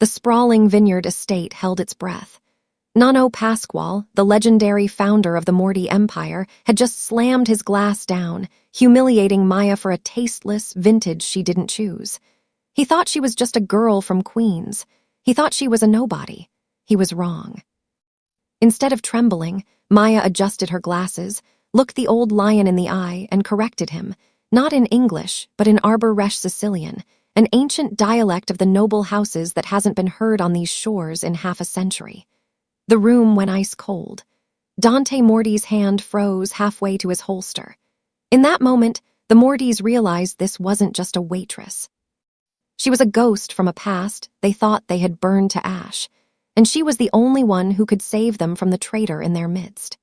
The sprawling vineyard estate held its breath. Nano Pasquale, the legendary founder of the Morty Empire, had just slammed his glass down, humiliating Maya for a tasteless vintage she didn't choose. He thought she was just a girl from Queens. He thought she was a nobody. He was wrong. Instead of trembling, Maya adjusted her glasses, looked the old lion in the eye, and corrected him, not in English, but in Arbor-Resh Sicilian, an ancient dialect of the noble houses that hasn't been heard on these shores in half a century. The room went ice cold. Dante Morty's hand froze halfway to his holster. In that moment, the Mortys realized this wasn't just a waitress. She was a ghost from a past they thought they had burned to ash, and she was the only one who could save them from the traitor in their midst.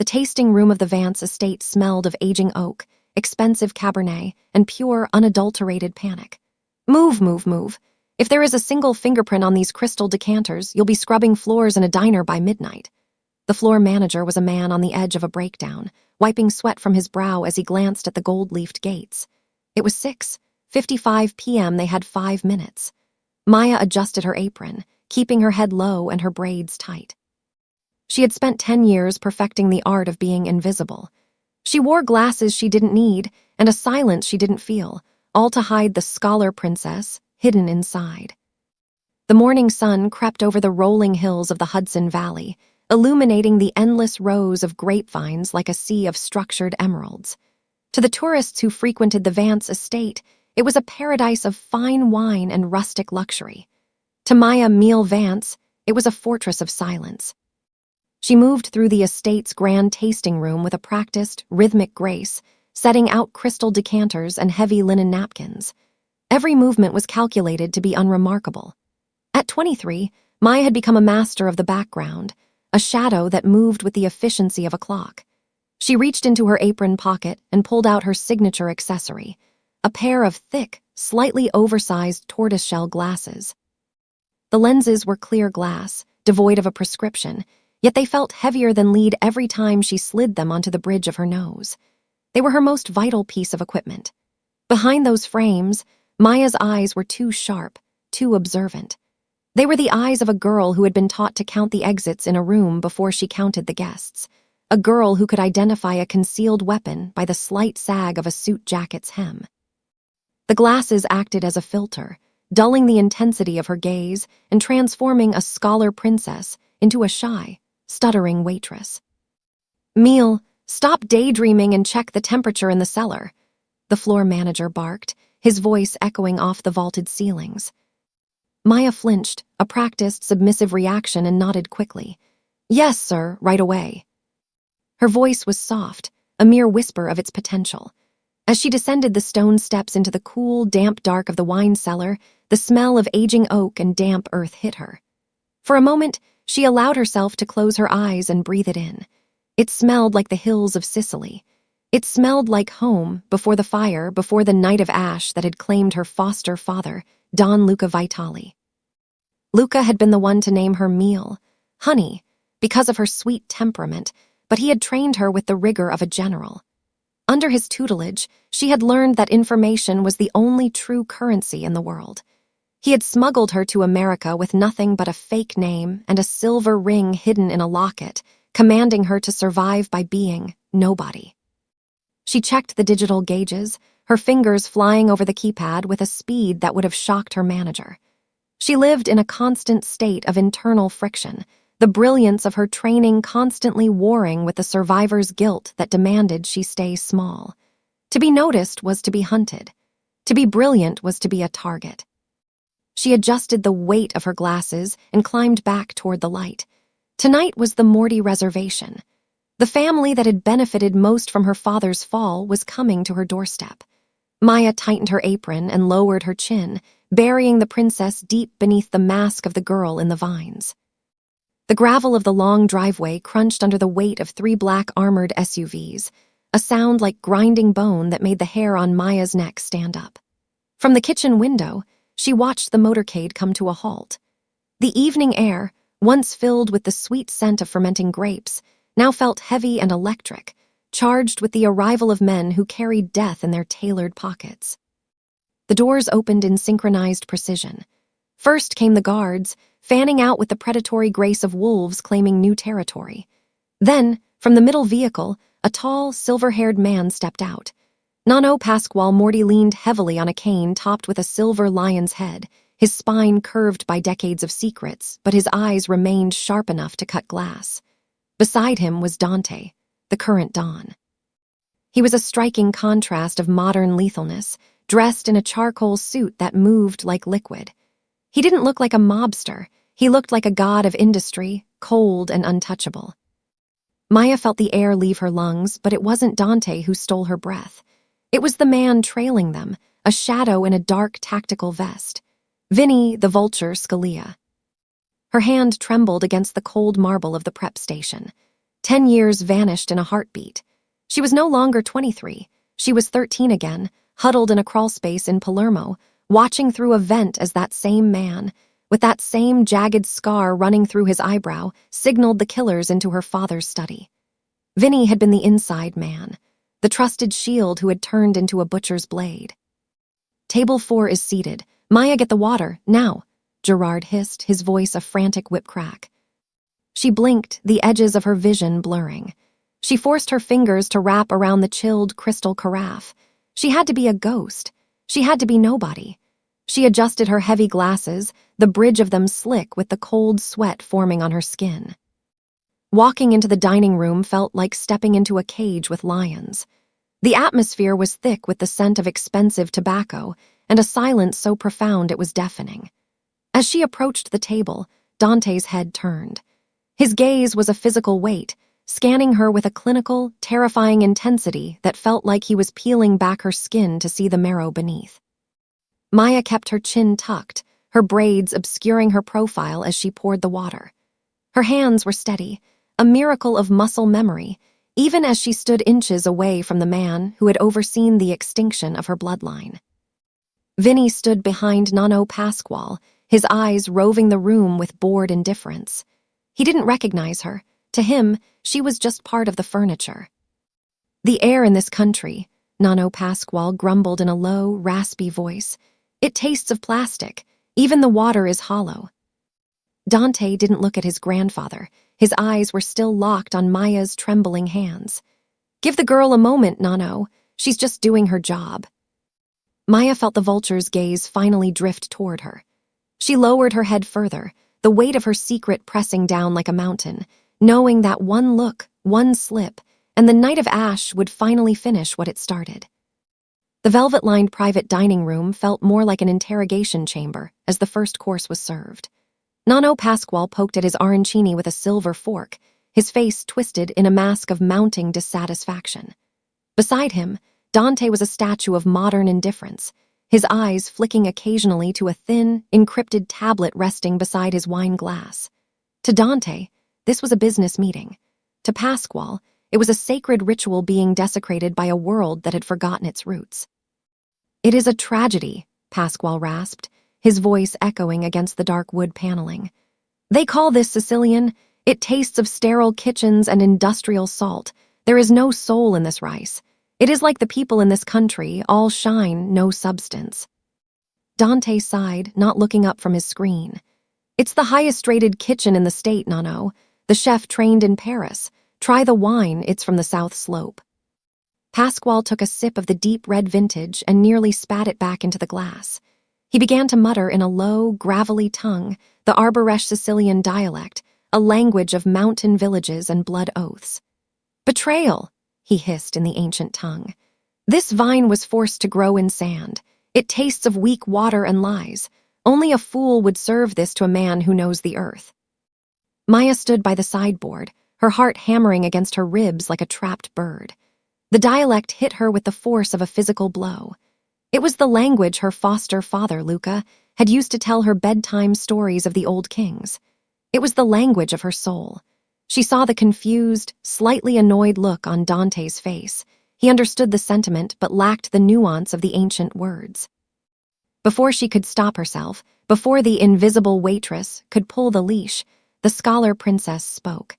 The tasting room of the Vance estate smelled of aging oak, expensive Cabernet, and pure, unadulterated panic. Move, move, move. If there is a single fingerprint on these crystal decanters, you'll be scrubbing floors in a diner by midnight. The floor manager was a man on the edge of a breakdown, wiping sweat from his brow as he glanced at the gold-leafed gates. It was 6:55 p.m. They had 5 minutes. Maya adjusted her apron, keeping her head low and her braids tight. She had spent 10 years perfecting the art of being invisible. She wore glasses she didn't need and a silence she didn't feel, all to hide the scholar princess hidden inside. The morning sun crept over the rolling hills of the Hudson Valley, illuminating the endless rows of grapevines like a sea of structured emeralds. To the tourists who frequented the Vance estate, it was a paradise of fine wine and rustic luxury. To Maya Miele Vance, it was a fortress of silence. She moved through the estate's grand tasting room with a practiced, rhythmic grace, setting out crystal decanters and heavy linen napkins. Every movement was calculated to be unremarkable. At 23, Maya had become a master of the background, a shadow that moved with the efficiency of a clock. She reached into her apron pocket and pulled out her signature accessory, a pair of thick, slightly oversized tortoiseshell glasses. The lenses were clear glass, devoid of a prescription, yet they felt heavier than lead every time she slid them onto the bridge of her nose. They were her most vital piece of equipment. Behind those frames, Maya's eyes were too sharp, too observant. They were the eyes of a girl who had been taught to count the exits in a room before she counted the guests, a girl who could identify a concealed weapon by the slight sag of a suit jacket's hem. The glasses acted as a filter, dulling the intensity of her gaze and transforming a scholar princess into a shy, stuttering waitress. "Miele, stop daydreaming and check the temperature in the cellar," the floor manager barked, his voice echoing off the vaulted ceilings. Maya flinched, a practiced, submissive reaction, and nodded quickly. "Yes, sir, right away." Her voice was soft, a mere whisper of its potential. As she descended the stone steps into the cool, damp dark of the wine cellar, the smell of aging oak and damp earth hit her. For a moment, she allowed herself to close her eyes and breathe it in. It smelled like the hills of Sicily. It smelled like home, before the fire, before the night of ash that had claimed her foster father, Don Luca Vitali. Luca had been the one to name her Miele, honey, because of her sweet temperament, but he had trained her with the rigor of a general. Under his tutelage, she had learned that information was the only true currency in the world. He had smuggled her to America with nothing but a fake name and a silver ring hidden in a locket, commanding her to survive by being nobody. She checked the digital gauges, her fingers flying over the keypad with a speed that would have shocked her manager. She lived in a constant state of internal friction, the brilliance of her training constantly warring with the survivor's guilt that demanded she stay small. To be noticed was to be hunted. To be brilliant was to be a target. She adjusted the weight of her glasses and climbed back toward the light. Tonight was the Morty reservation. The family that had benefited most from her father's fall was coming to her doorstep. Maya tightened her apron and lowered her chin, burying the princess deep beneath the mask of the girl in the vines. The gravel of the long driveway crunched under the weight of 3 black armored SUVs, a sound like grinding bone that made the hair on Maya's neck stand up. From the kitchen window, she watched the motorcade come to a halt. The evening air, once filled with the sweet scent of fermenting grapes, now felt heavy and electric, charged with the arrival of men who carried death in their tailored pockets. The doors opened in synchronized precision. First came the guards, fanning out with the predatory grace of wolves claiming new territory. Then, from the middle vehicle, a tall, silver-haired man stepped out. Nano Pasquale Morty leaned heavily on a cane topped with a silver lion's head, his spine curved by decades of secrets, but his eyes remained sharp enough to cut glass. Beside him was Dante, the current Don. He was a striking contrast of modern lethalness, dressed in a charcoal suit that moved like liquid. He didn't look like a mobster. He looked like a god of industry, cold and untouchable. Maya felt the air leave her lungs, but it wasn't Dante who stole her breath. It was the man trailing them, a shadow in a dark tactical vest. Vinny, the vulture Scalia. Her hand trembled against the cold marble of the prep station. 10 years vanished in a heartbeat. She was no longer 23. She was 13 again, huddled in a crawlspace in Palermo, watching through a vent as that same man, with that same jagged scar running through his eyebrow, signaled the killers into her father's study. Vinny had been the inside man, the trusted shield who had turned into a butcher's blade. "Table 4 is seated. Maya, get the water, now," Gerard hissed, his voice a frantic whip crack. She blinked, the edges of her vision blurring. She forced her fingers to wrap around the chilled crystal carafe. She had to be a ghost. She had to be nobody. She adjusted her heavy glasses, the bridge of them slick with the cold sweat forming on her skin. Walking into the dining room felt like stepping into a cage with lions. The atmosphere was thick with the scent of expensive tobacco and a silence so profound it was deafening. As she approached the table, Dante's head turned. His gaze was a physical weight, scanning her with a clinical, terrifying intensity that felt like he was peeling back her skin to see the marrow beneath. Maya kept her chin tucked, her braids obscuring her profile as she poured the water. Her hands were steady, a miracle of muscle memory, even as she stood inches away from the man who had overseen the extinction of her bloodline. Vinny stood behind Nano Pasquale, his eyes roving the room with bored indifference. He didn't recognize her. To him, she was just part of the furniture. "The air in this country," Nano Pasquale grumbled in a low, raspy voice. "It tastes of plastic. Even the water is hollow." Dante didn't look at his grandfather. His eyes were still locked on Maya's trembling hands. "Give the girl a moment, Nano. She's just doing her job." Maya felt the vulture's gaze finally drift toward her. She lowered her head further, the weight of her secret pressing down like a mountain, knowing that one look, one slip, and the night of ash would finally finish what it started. The velvet-lined private dining room felt more like an interrogation chamber as the first course was served. Nano Pasquale poked at his arancini with a silver fork, his face twisted in a mask of mounting dissatisfaction. Beside him, Dante was a statue of modern indifference, his eyes flicking occasionally to a thin, encrypted tablet resting beside his wine glass. To Dante, this was a business meeting. To Pasquale, it was a sacred ritual being desecrated by a world that had forgotten its roots. "It is a tragedy," Pasquale rasped, his voice echoing against the dark wood paneling. "They call this Sicilian. It tastes of sterile kitchens and industrial salt. There is no soul in this rice. It is like the people in this country, all shine, no substance." Dante sighed, not looking up from his screen. "It's the highest-rated kitchen in the state, Nano. The chef trained in Paris. Try the wine, it's from the South Slope." Pasquale took a sip of the deep red vintage and nearly spat it back into the glass. He began to mutter in a low, gravelly tongue, the Arboresh Sicilian dialect, a language of mountain villages and blood oaths. "Betrayal," he hissed in the ancient tongue. "This vine was forced to grow in sand. It tastes of weak water and lies. Only a fool would serve this to a man who knows the earth." Maya stood by the sideboard, her heart hammering against her ribs like a trapped bird. The dialect hit her with the force of a physical blow. It was the language her foster father, Luca, had used to tell her bedtime stories of the old kings. It was the language of her soul. She saw the confused, slightly annoyed look on Dante's face. He understood the sentiment but lacked the nuance of the ancient words. Before she could stop herself, before the invisible waitress could pull the leash, the scholar princess spoke.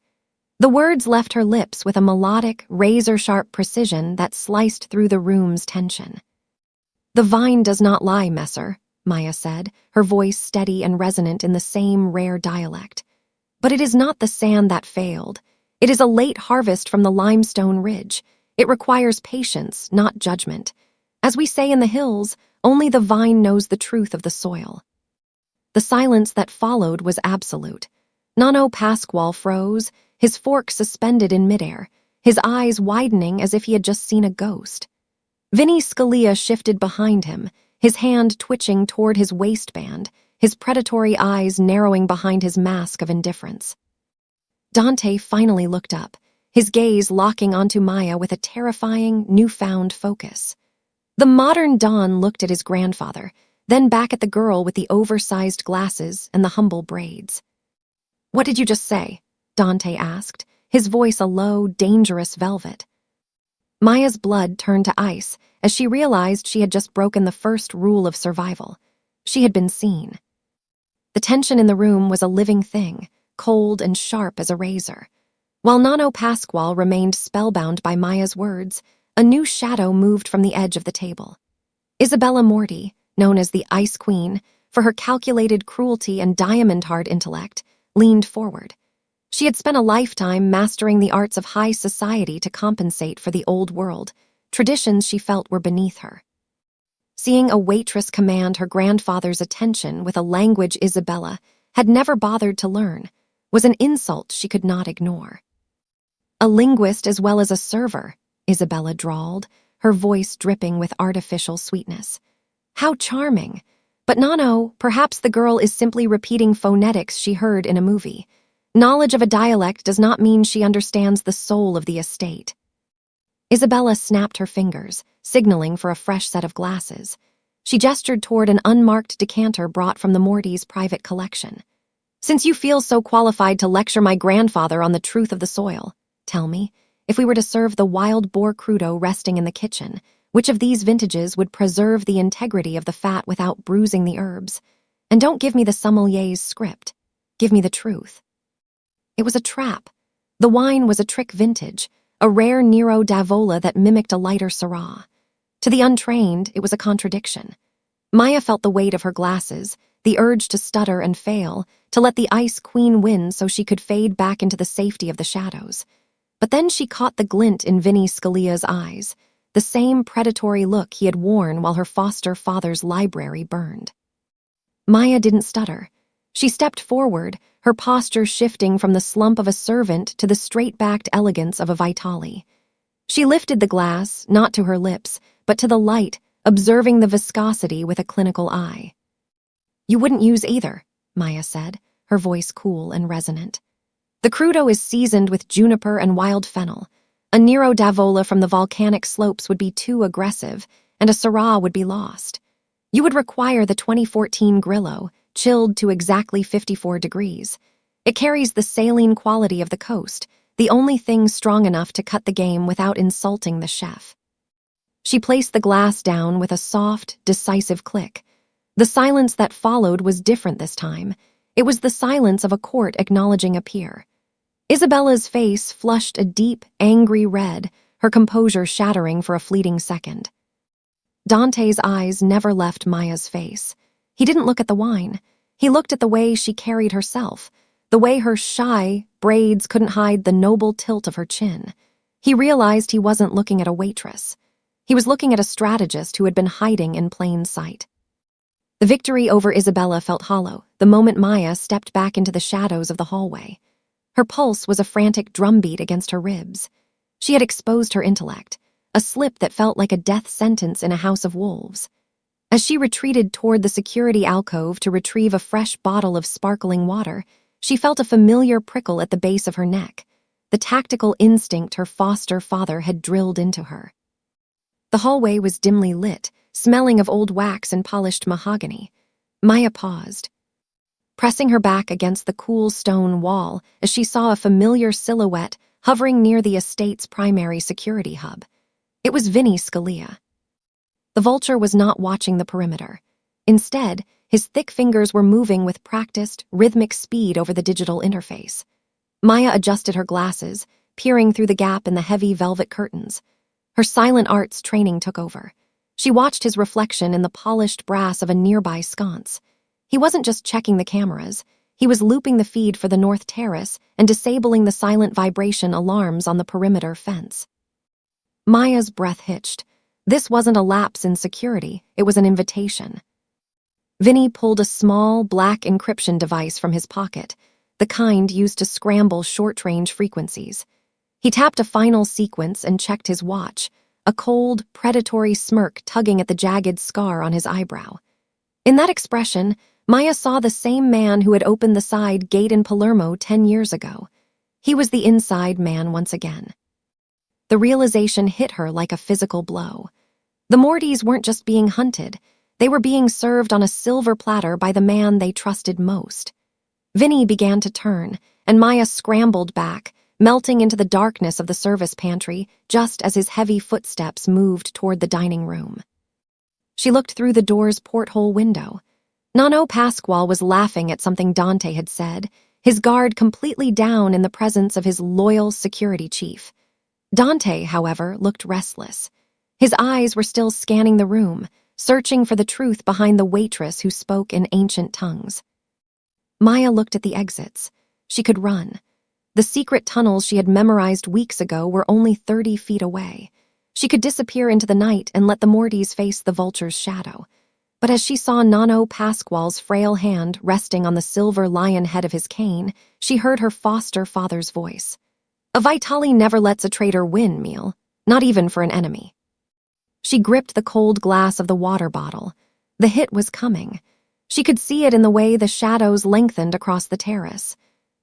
The words left her lips with a melodic, razor-sharp precision that sliced through the room's tension. "The vine does not lie, Messer," Maya said, her voice steady and resonant in the same rare dialect. But it is not the sand that failed. It is a late harvest from the limestone ridge. It requires patience, not judgment. As we say in the hills, only the vine knows the truth of the soil. The silence that followed was absolute. Nano Pasquale froze, his fork suspended in midair, his eyes widening as if he had just seen a ghost. Vinny Scalia shifted behind him, his hand twitching toward his waistband, his predatory eyes narrowing behind his mask of indifference. Dante finally looked up, his gaze locking onto Maya with a terrifying, newfound focus. The modern Don looked at his grandfather, then back at the girl with the oversized glasses and the humble braids. "What did you just say?" Dante asked, his voice a low, dangerous velvet. Maya's blood turned to ice as she realized she had just broken the first rule of survival. She had been seen. The tension in the room was a living thing, cold and sharp as a razor. While Nano Pasquale remained spellbound by Maya's words, a new shadow moved from the edge of the table. Isabella Morty, known as the Ice Queen, for her calculated cruelty and diamond-hard intellect, leaned forward. She had spent a lifetime mastering the arts of high society to compensate for the old world, traditions she felt were beneath her. Seeing a waitress command her grandfather's attention with a language Isabella had never bothered to learn was an insult she could not ignore. "A linguist as well as a server," Isabella drawled, her voice dripping with artificial sweetness. "How charming. But Nano, perhaps the girl is simply repeating phonetics she heard in a movie. Knowledge of a dialect does not mean she understands the soul of the estate." Isabella snapped her fingers, signaling for a fresh set of glasses. She gestured toward an unmarked decanter brought from the Morty's private collection. "Since you feel so qualified to lecture my grandfather on the truth of the soil, tell me, if we were to serve the wild boar crudo resting in the kitchen, which of these vintages would preserve the integrity of the fat without bruising the herbs? And don't give me the sommelier's script. Give me the truth." It was a trap. The wine was a trick vintage, a rare Nero d'Avola that mimicked a lighter Syrah. To the untrained, it was a contradiction. Maya felt the weight of her glasses, the urge to stutter and fail, to let the Ice Queen win so she could fade back into the safety of the shadows. But then she caught the glint in Vinny Scalia's eyes, the same predatory look he had worn while her foster father's library burned. Maya didn't stutter. She stepped forward, her posture shifting from the slump of a servant to the straight-backed elegance of a Vitali. She lifted the glass, not to her lips, but to the light, observing the viscosity with a clinical eye. "You wouldn't use either," Maya said, her voice cool and resonant. "The crudo is seasoned with juniper and wild fennel. A Nero d'Avola from the volcanic slopes would be too aggressive, and a Syrah would be lost. You would require the 2014 Grillo, chilled to exactly 54 degrees. It carries the saline quality of the coast, the only thing strong enough to cut the game without insulting the chef." She placed the glass down with a soft, decisive click. The silence that followed was different this time. It was the silence of a court acknowledging a peer. Isabella's face flushed a deep, angry red, her composure shattering for a fleeting second. Dante's eyes never left Maya's face. He didn't look at the wine. He looked at the way she carried herself, the way her shy braids couldn't hide the noble tilt of her chin. He realized he wasn't looking at a waitress. He was looking at a strategist who had been hiding in plain sight. The victory over Isabella felt hollow the moment Maya stepped back into the shadows of the hallway. Her pulse was a frantic drumbeat against her ribs. She had exposed her intellect, a slip that felt like a death sentence in a house of wolves. As she retreated toward the security alcove to retrieve a fresh bottle of sparkling water, she felt a familiar prickle at the base of her neck, the tactical instinct her foster father had drilled into her. The hallway was dimly lit, smelling of old wax and polished mahogany. Maya paused, pressing her back against the cool stone wall as she saw a familiar silhouette hovering near the estate's primary security hub. It was Vinny Scalia. The vulture was not watching the perimeter. Instead, his thick fingers were moving with practiced, rhythmic speed over the digital interface. Maya adjusted her glasses, peering through the gap in the heavy velvet curtains. Her silent arts training took over. She watched his reflection in the polished brass of a nearby sconce. He wasn't just checking the cameras. He was looping the feed for the North Terrace and disabling the silent vibration alarms on the perimeter fence. Maya's breath hitched. This wasn't a lapse in security, it was an invitation. Vinny pulled a small, black encryption device from his pocket, the kind used to scramble short-range frequencies. He tapped a final sequence and checked his watch, a cold, predatory smirk tugging at the jagged scar on his eyebrow. In that expression, Maya saw the same man who had opened the side gate in Palermo 10 years ago. He was the inside man once again. The realization hit her like a physical blow. The Mortys weren't just being hunted, they were being served on a silver platter by the man they trusted most. Vinny began to turn, and Maya scrambled back, melting into the darkness of the service pantry just as his heavy footsteps moved toward the dining room. She looked through the door's porthole window. Nonno Pasquale was laughing at something Dante had said, his guard completely down in the presence of his loyal security chief. Dante, however, looked restless. His eyes were still scanning the room, searching for the truth behind the waitress who spoke in ancient tongues. Maya looked at the exits. She could run. The secret tunnels she had memorized weeks ago were only 30 feet away. She could disappear into the night and let the Mortys face the vulture's shadow. But as she saw Nonno Pasquale's frail hand resting on the silver lion head of his cane, she heard her foster father's voice. "A Vitali never lets a traitor win, Miele, not even for an enemy." She gripped the cold glass of the water bottle. The hit was coming. She could see it in the way the shadows lengthened across the terrace.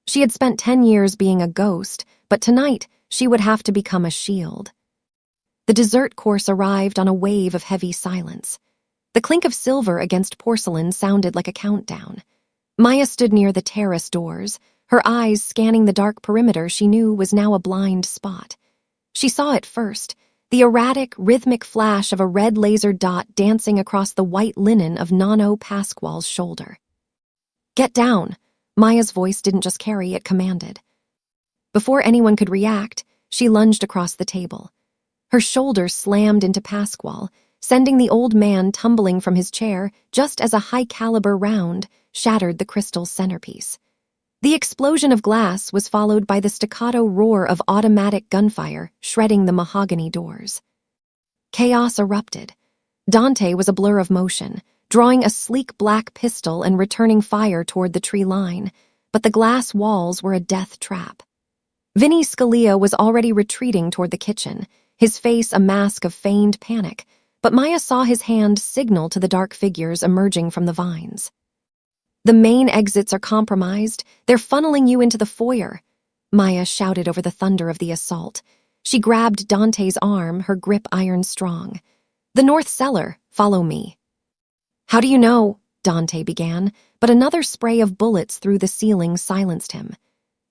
She had spent 10 years being a ghost, but tonight she would have to become a shield. The dessert course arrived on a wave of heavy silence. The clink of silver against porcelain sounded like a countdown. Maya stood near the terrace doors, her eyes scanning the dark perimeter she knew was now a blind spot. She saw it first, the erratic, rhythmic flash of a red laser dot dancing across the white linen of Nonno Pasquale's shoulder. "Get down!" Maya's voice didn't just carry, it commanded. Before anyone could react, she lunged across the table. Her shoulder slammed into Pasquale, sending the old man tumbling from his chair just as a high-caliber round shattered the crystal centerpiece. The explosion of glass was followed by the staccato roar of automatic gunfire shredding the mahogany doors. Chaos erupted. Dante was a blur of motion, drawing a sleek black pistol and returning fire toward the tree line, but the glass walls were a death trap. Vinny Scalia was already retreating toward the kitchen, his face a mask of feigned panic, but Maya saw his hand signal to the dark figures emerging from the vines. "The main exits are compromised. They're funneling you into the foyer," Maya shouted over the thunder of the assault. She grabbed Dante's arm, her grip iron strong. "The north cellar. Follow me." "How do you know?" Dante began, but another spray of bullets through the ceiling silenced him.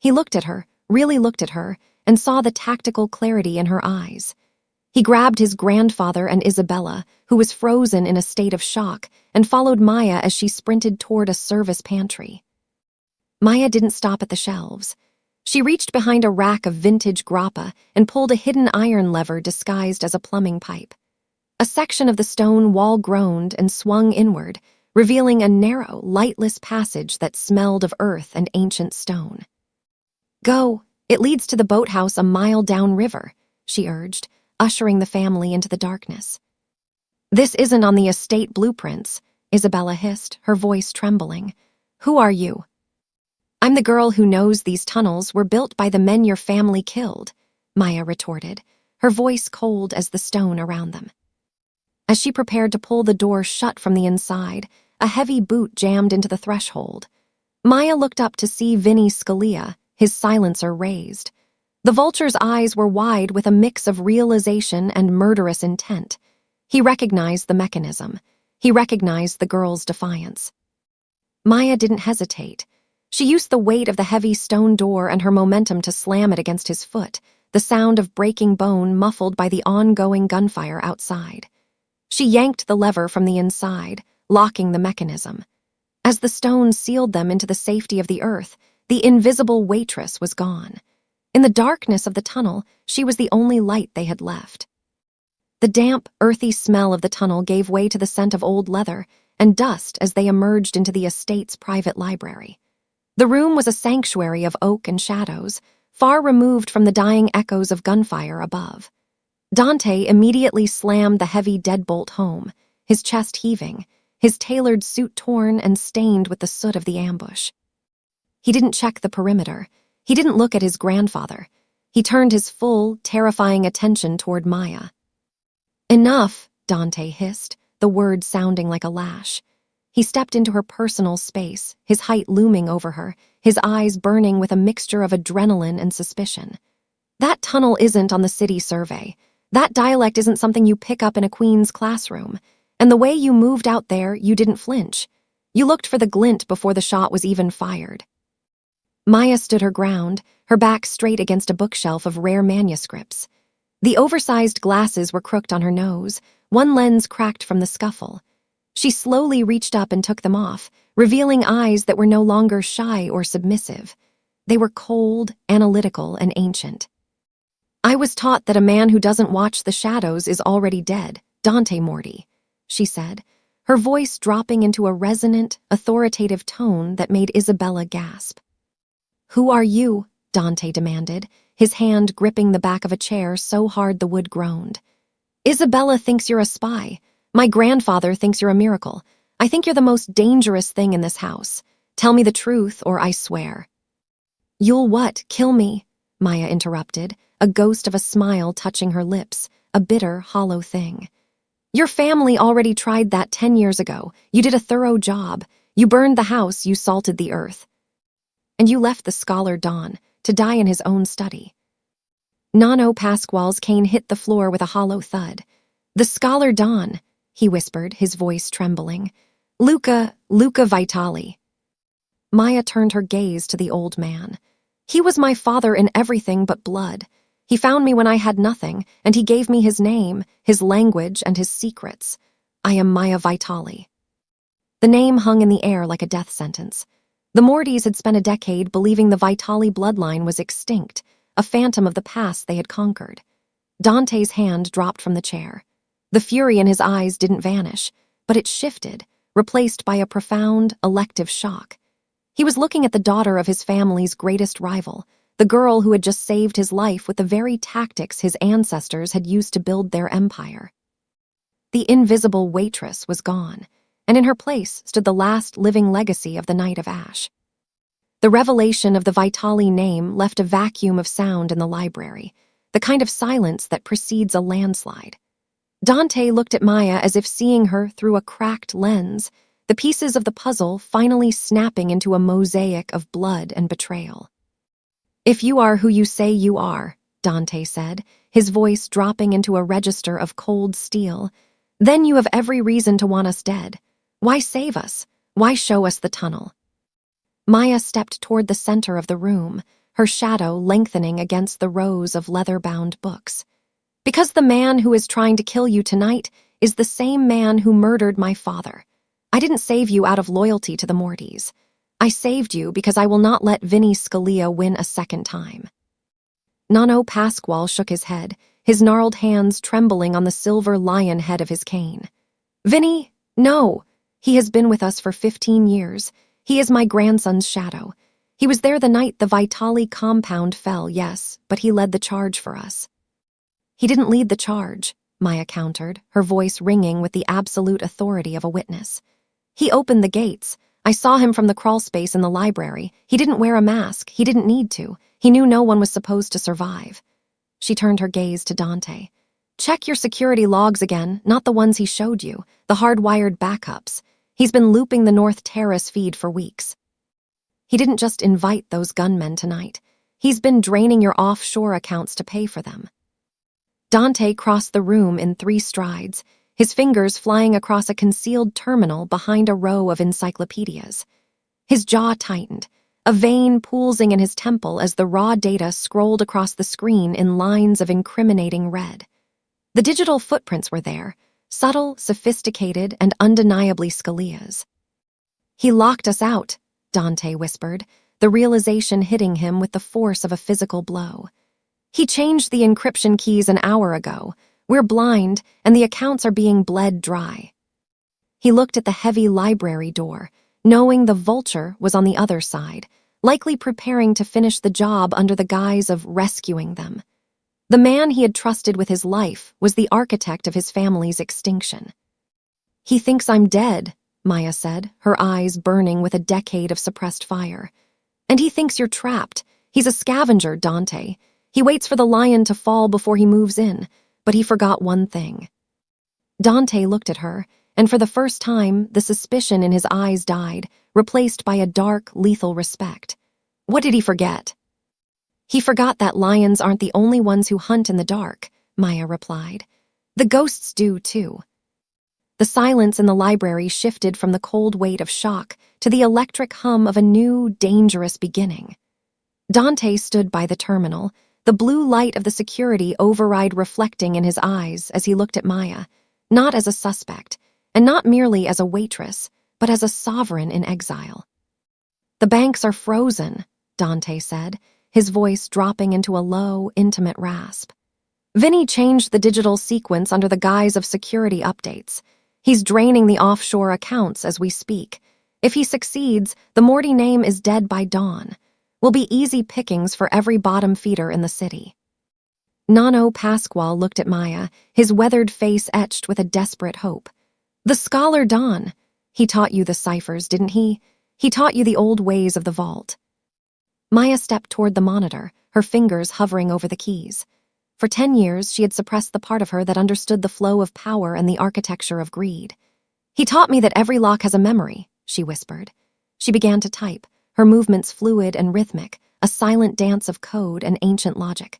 He looked at her, really looked at her, and saw the tactical clarity in her eyes. He grabbed his grandfather and Isabella, who was frozen in a state of shock, and followed Maya as she sprinted toward a service pantry. Maya didn't stop at the shelves. She reached behind a rack of vintage grappa and pulled a hidden iron lever disguised as a plumbing pipe. A section of the stone wall groaned and swung inward, revealing a narrow, lightless passage that smelled of earth and ancient stone. "Go, it leads to the boathouse a mile downriver," she urged, ushering the family into the darkness. "This isn't on the estate blueprints," Isabella hissed, her voice trembling. "Who are you?" "I'm the girl who knows these tunnels were built by the men your family killed," Maya retorted, her voice cold as the stone around them. As she prepared to pull the door shut from the inside, a heavy boot jammed into the threshold. Maya looked up to see Vinny Scalia, his silencer raised. The vulture's eyes were wide with a mix of realization and murderous intent. He recognized the mechanism. He recognized the girl's defiance. Maya didn't hesitate. She used the weight of the heavy stone door and her momentum to slam it against his foot, the sound of breaking bone muffled by the ongoing gunfire outside. She yanked the lever from the inside, locking the mechanism. As the stone sealed them into the safety of the earth, the invisible waitress was gone. In the darkness of the tunnel, she was the only light they had left. The damp, earthy smell of the tunnel gave way to the scent of old leather and dust as they emerged into the estate's private library. The room was a sanctuary of oak and shadows, far removed from the dying echoes of gunfire above. Dante immediately slammed the heavy deadbolt home, his chest heaving, his tailored suit torn and stained with the soot of the ambush. He didn't check the perimeter. He didn't look at his grandfather. He turned his full, terrifying attention toward Maya. "Enough," Dante hissed, the word sounding like a lash. He stepped into her personal space, his height looming over her, his eyes burning with a mixture of adrenaline and suspicion. "That tunnel isn't on the city survey. That dialect isn't something you pick up in a queen's classroom. And the way you moved out there, you didn't flinch. You looked for the glint before the shot was even fired." Maya stood her ground, her back straight against a bookshelf of rare manuscripts. The oversized glasses were crooked on her nose, one lens cracked from the scuffle. She slowly reached up and took them off, revealing eyes that were no longer shy or submissive. They were cold, analytical, and ancient. "I was taught that a man who doesn't watch the shadows is already dead, Dante Morty," she said, her voice dropping into a resonant, authoritative tone that made Isabella gasp. "Who are you?" Dante demanded, his hand gripping the back of a chair so hard the wood groaned. "Isabella thinks you're a spy. My grandfather thinks you're a miracle. I think you're the most dangerous thing in this house. Tell me the truth, or I swear." "You'll what, kill me?" Maya interrupted, a ghost of a smile touching her lips, a bitter, hollow thing. "Your family already tried that 10 years ago. You did a thorough job. You burned the house, you salted the earth. And you left the scholar Don to die in his own study." Nano Pasquale's cane hit the floor with a hollow thud. "The scholar Don," he whispered, his voice trembling. Luca Vitali." Maya turned her gaze to the old man. "He was my father in everything but blood. He found me when I had nothing, and he gave me his name, his language, and his secrets. I am Maya Vitali." The name hung in the air like a death sentence. The Mortys had spent a decade believing the Vitali bloodline was extinct, a phantom of the past they had conquered. Dante's hand dropped from the chair. The fury in his eyes didn't vanish, but it shifted, replaced by a profound, elective shock. He was looking at the daughter of his family's greatest rival, the girl who had just saved his life with the very tactics his ancestors had used to build their empire. The invisible Waitress was gone, and in her place stood the last living legacy of the Night of Ash. The revelation of the Vitali name left a vacuum of sound in the library, the kind of silence that precedes a landslide. Dante looked at Maya as if seeing her through a cracked lens, the pieces of the puzzle finally snapping into a mosaic of blood and betrayal. "If you are who you say you are," Dante said, his voice dropping into a register of cold steel, "then you have every reason to want us dead. Why save us? Why show us the tunnel?" Maya stepped toward the center of the room, her shadow lengthening against the rows of leather-bound books. "Because the man who is trying to kill you tonight is the same man who murdered my father. I didn't save you out of loyalty to the Mortys. I saved you because I will not let Vinny Scalia win a second time." Nano Pasquale shook his head, his gnarled hands trembling on the silver lion head of his cane. "Vinny, no. He has been with us for 15 years. He is my grandson's shadow. He was there the night the Vitali compound fell, yes, but he led the charge for us." "He didn't lead the charge," Maya countered, her voice ringing with the absolute authority of a witness. "He opened the gates. I saw him from the crawl space in the library. He didn't wear a mask. He didn't need to. He knew no one was supposed to survive." She turned her gaze to Dante. "Check your security logs again, not the ones he showed you, the hardwired backups. He's been looping the North Terrace feed for weeks. He didn't just invite those gunmen tonight. He's been draining your offshore accounts to pay for them." Dante crossed the room in 3 strides, his fingers flying across a concealed terminal behind a row of encyclopedias. His jaw tightened, a vein pulsing in his temple as the raw data scrolled across the screen in lines of incriminating red. The digital footprints were there, subtle, sophisticated, and undeniably Scalia's. "He locked us out," Dante whispered, the realization hitting him with the force of a physical blow. "He changed the encryption keys an hour ago. We're blind, and the accounts are being bled dry." He looked at the heavy library door, knowing the vulture was on the other side, likely preparing to finish the job under the guise of rescuing them. The man he had trusted with his life was the architect of his family's extinction. "He thinks I'm dead," Maya said, her eyes burning with a decade of suppressed fire. "And he thinks you're trapped. He's a scavenger, Dante. He waits for the lion to fall before he moves in, but he forgot one thing." Dante looked at her, and for the first time, the suspicion in his eyes died, replaced by a dark, lethal respect. What did he forget? "He forgot that lions aren't the only ones who hunt in the dark," Maya replied. "The ghosts do, too." The silence in the library shifted from the cold weight of shock to the electric hum of a new, dangerous beginning. Dante stood by the terminal, the blue light of the security override reflecting in his eyes as he looked at Maya, not as a suspect, and not merely as a waitress, but as a sovereign in exile. "The banks are frozen," Dante said, his voice dropping into a low, intimate rasp. "Vinny changed the digital sequence under the guise of security updates. He's draining the offshore accounts as we speak. If he succeeds, the Morty name is dead by dawn. Will be easy pickings for every bottom feeder in the city." Nano Pasquale looked at Maya, his weathered face etched with a desperate hope. "The scholar Don. He taught you the ciphers, didn't he? He taught you the old ways of the vault." Maya stepped toward the monitor, her fingers hovering over the keys. For 10 years, she had suppressed the part of her that understood the flow of power and the architecture of greed. "He taught me that every lock has a memory," she whispered. She began to type, her movements fluid and rhythmic, a silent dance of code and ancient logic.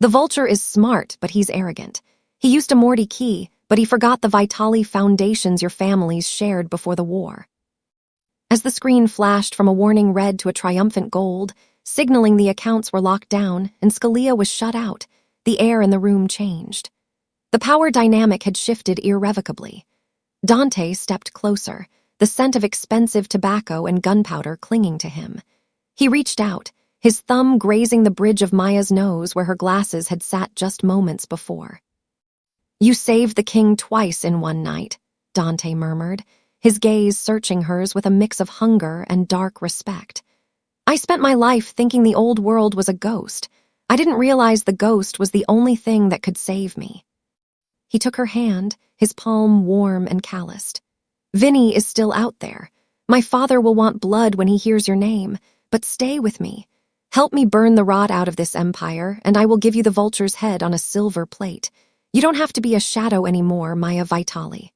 "The vulture is smart, but he's arrogant. He used a Morty key, but he forgot the Vitali foundations your families shared before the war." As the screen flashed from a warning red to a triumphant gold, signaling the accounts were locked down and Scalia was shut out, the air in the room changed. The power dynamic had shifted irrevocably. Dante stepped closer, the scent of expensive tobacco and gunpowder clinging to him. He reached out, his thumb grazing the bridge of Maya's nose where her glasses had sat just moments before. "You saved the king twice in one night," Dante murmured, his gaze searching hers with a mix of hunger and dark respect. "I spent my life thinking the old world was a ghost. I didn't realize the ghost was the only thing that could save me." He took her hand, his palm warm and calloused. "Vinny is still out there. My father will want blood when he hears your name, but stay with me. Help me burn the rot out of this empire, and I will give you the vulture's head on a silver plate. You don't have to be a shadow anymore, Maya Vitali."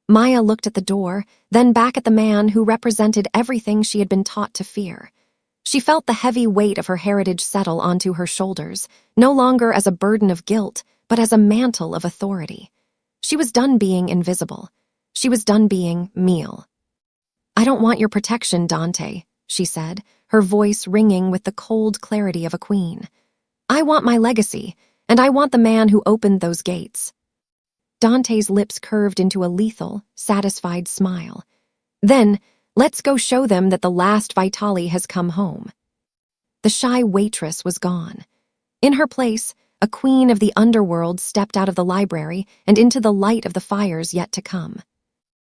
Maya looked at the door, then back at the man who represented everything she had been taught to fear. She felt the heavy weight of her heritage settle onto her shoulders, no longer as a burden of guilt, but as a mantle of authority. She was done being invisible. She was done being Miele. "I don't want your protection, Dante," she said, her voice ringing with the cold clarity of a queen. "I want my legacy, and I want the man who opened those gates." Dante's lips curved into a lethal, satisfied smile. "Then, let's go show them that the last Vitali has come home." The shy waitress was gone. In her place, a queen of the underworld stepped out of the library and into the light of the fires yet to come.